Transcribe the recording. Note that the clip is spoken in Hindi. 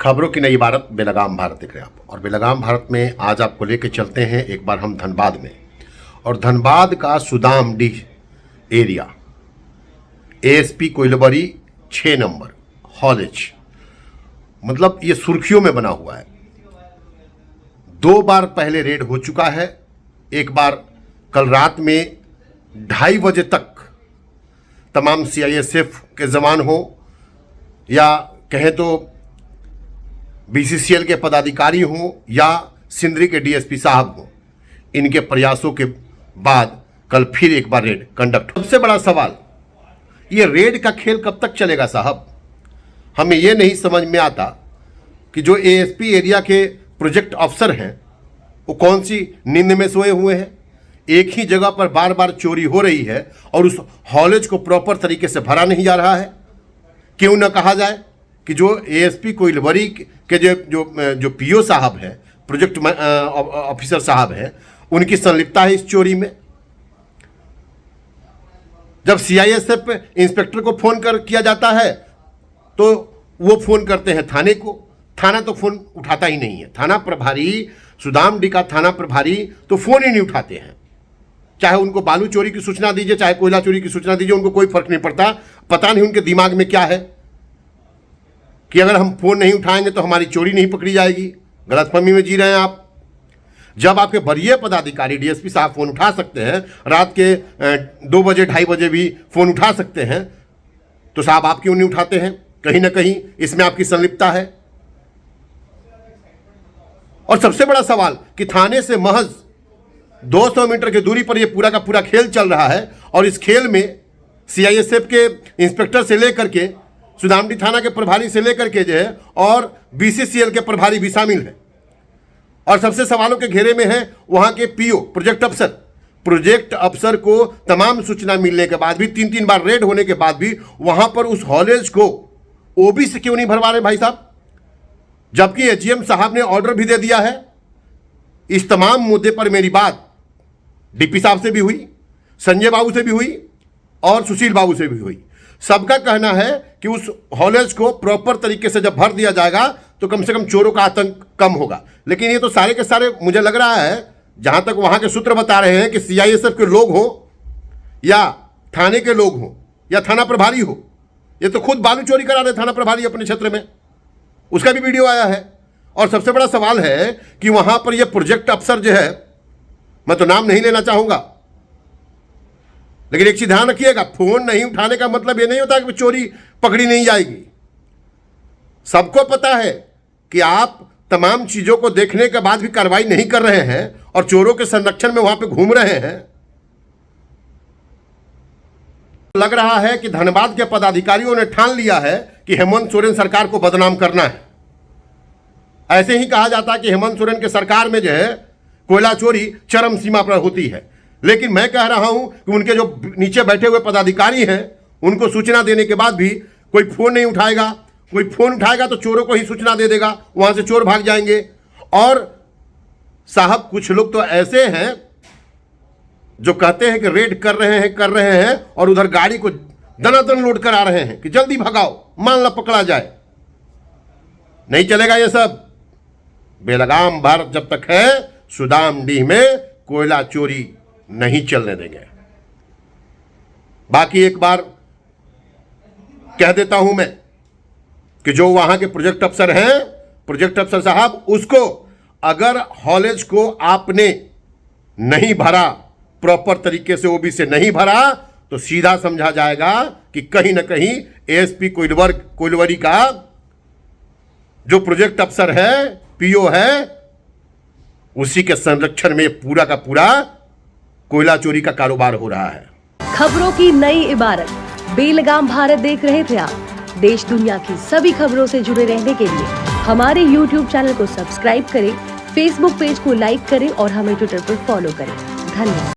खबरों की नई इबारत बेलगाम भारत देख रहे हैं आप। और बेलगाम भारत में आज आपको लेके चलते हैं एक बार हम धनबाद में। और धनबाद का सुदामडीह एरिया एएसपी कोइलबरी 6 नंबर हॉलेज, मतलब ये सुर्खियों में बना हुआ है। 2 बार पहले रेड हो चुका है। एक बार कल रात में 2:30 बजे तक तमाम सीआईएसएफ के जवान हो या कहें तो बीसीसीएल के पदाधिकारी हों या सिंदरी के डीएसपी साहब हों, इनके प्रयासों के बाद कल फिर एक बार रेड कंडक्ट। सबसे बड़ा सवाल, ये रेड का खेल कब तक चलेगा साहब? हमें ये नहीं समझ में आता कि जो एएसपी एरिया के प्रोजेक्ट अफसर हैं वो कौन सी नींद में सोए हुए हैं। एक ही जगह पर बार बार चोरी हो रही है और उस हॉलेज को प्रॉपर तरीके से भरा नहीं जा रहा है। क्यों न कहा जाए कि जो एएसपी कोइलबरी के जो पीओ साहब हैं, प्रोजेक्ट ऑफिसर साहब हैं, उनकी संलिप्तता है इस चोरी में। जब सीआईएसएफ इंस्पेक्टर को फोन किया जाता है तो वो फोन करते हैं थाने को, थाना तो फोन उठाता ही नहीं है। थाना प्रभारी, सुदामडीह का थाना प्रभारी तो फोन ही नहीं उठाते हैं। चाहे उनको बालू चोरी की सूचना दीजिए, चाहे कोयला चोरी की सूचना दीजिए, उनको कोई फर्क नहीं पड़ता। पता नहीं उनके दिमाग में क्या है कि अगर हम फोन नहीं उठाएंगे तो हमारी चोरी नहीं पकड़ी जाएगी। गलतफहमी में जी रहे हैं आप। जब आपके वरीय पदाधिकारी डीएसपी साहब फोन उठा सकते हैं, रात के 2 बजे 2:30 बजे भी फोन उठा सकते हैं, तो साहब आप क्यों नहीं उठाते हैं? कहीं ना कहीं इसमें आपकी संलिप्तता है। और सबसे बड़ा सवाल कि थाने से महज 200 मीटर की दूरी पर यह पूरा का पूरा खेल चल रहा है और इस खेल में सीआईएसएफ के इंस्पेक्टर से लेकर के सुदामडीह थाना के प्रभारी से लेकर के जो है और बीसीसीएल के प्रभारी भी शामिल हैं। और सबसे सवालों के घेरे में है वहां के पीओ प्रोजेक्ट अफसर को तमाम सूचना मिलने के बाद भी, 3 बार रेड होने के बाद भी वहां पर उस हॉलेज को ओबी से क्यों नहीं भरवा रहे भाई साहब? जबकि एजीएम साहब ने ऑर्डर भी दे दिया है। इस तमाम मुद्दे पर मेरी बात डीपी साहब से भी हुई, संजय बाबू से भी हुई और सुशील बाबू से भी हुई। सबका कहना है कि उस हॉलेज को प्रॉपर तरीके से जब भर दिया जाएगा तो कम से कम चोरों का आतंक कम होगा। लेकिन ये तो सारे के सारे, मुझे लग रहा है जहां तक वहां के सूत्र बता रहे हैं कि सीआईएसएफ के लोग हो या थाने के लोग हो या थाना प्रभारी हो, ये तो खुद बालू चोरी करा रहे थाना प्रभारी अपने क्षेत्र में। उसका भी वीडियो आया है। और सबसे बड़ा सवाल है कि वहां पर यह प्रोजेक्ट अफसर जो है, मैं तो नाम नहीं लेना चाहूंगा, लेकिन एक चीज ध्यान रखिएगा, फोन नहीं उठाने का मतलब यह नहीं होता कि चोरी पकड़ी नहीं जाएगी। सबको पता है कि आप तमाम चीजों को देखने के बाद भी कार्रवाई नहीं कर रहे हैं और चोरों के संरक्षण में वहां पे घूम रहे हैं। लग रहा है कि धनबाद के पदाधिकारियों ने ठान लिया है कि हेमंत सोरेन सरकार को बदनाम करना है। ऐसे ही कहा जाता है कि हेमंत सोरेन के सरकार में जो है कोयला चोरी चरम सीमा पर होती है। लेकिन मैं कह रहा हूं कि उनके जो नीचे बैठे हुए पदाधिकारी हैं, उनको सूचना देने के बाद भी कोई फोन नहीं उठाएगा। कोई फोन उठाएगा तो चोरों को ही सूचना दे देगा, वहां से चोर भाग जाएंगे। और साहब कुछ लोग तो ऐसे हैं जो कहते हैं कि रेड कर रहे हैं और उधर गाड़ी को दनादन लोड करा रहे हैं कि जल्दी भगाओ, मान लो पकड़ा जाए। नहीं चलेगा ये सब। बेलगाम भारत जब तक है, सुदामडीह में कोयला चोरी नहीं चलने देंगे। बाकी एक बार कह देता हूं मैं कि जो वहां के प्रोजेक्ट अफसर हैं, प्रोजेक्ट अफसर साहब, उसको अगर हॉलेज को आपने नहीं भरा, प्रॉपर तरीके से ओबी से नहीं भरा, तो सीधा समझा जाएगा कि कहीं ना कहीं एएसपी कोइलबरी का जो प्रोजेक्ट अफसर है, पीओ है, उसी के संरक्षण में पूरा का पूरा कोयला चोरी का कारोबार हो रहा है। खबरों की नई इबारत बेलगाम भारत देख रहे थे आप। देश दुनिया की सभी खबरों से जुड़े रहने के लिए हमारे YouTube चैनल को सब्सक्राइब करें, Facebook पेज को लाइक करें और हमें ट्विटर पर फॉलो करें। धन्यवाद।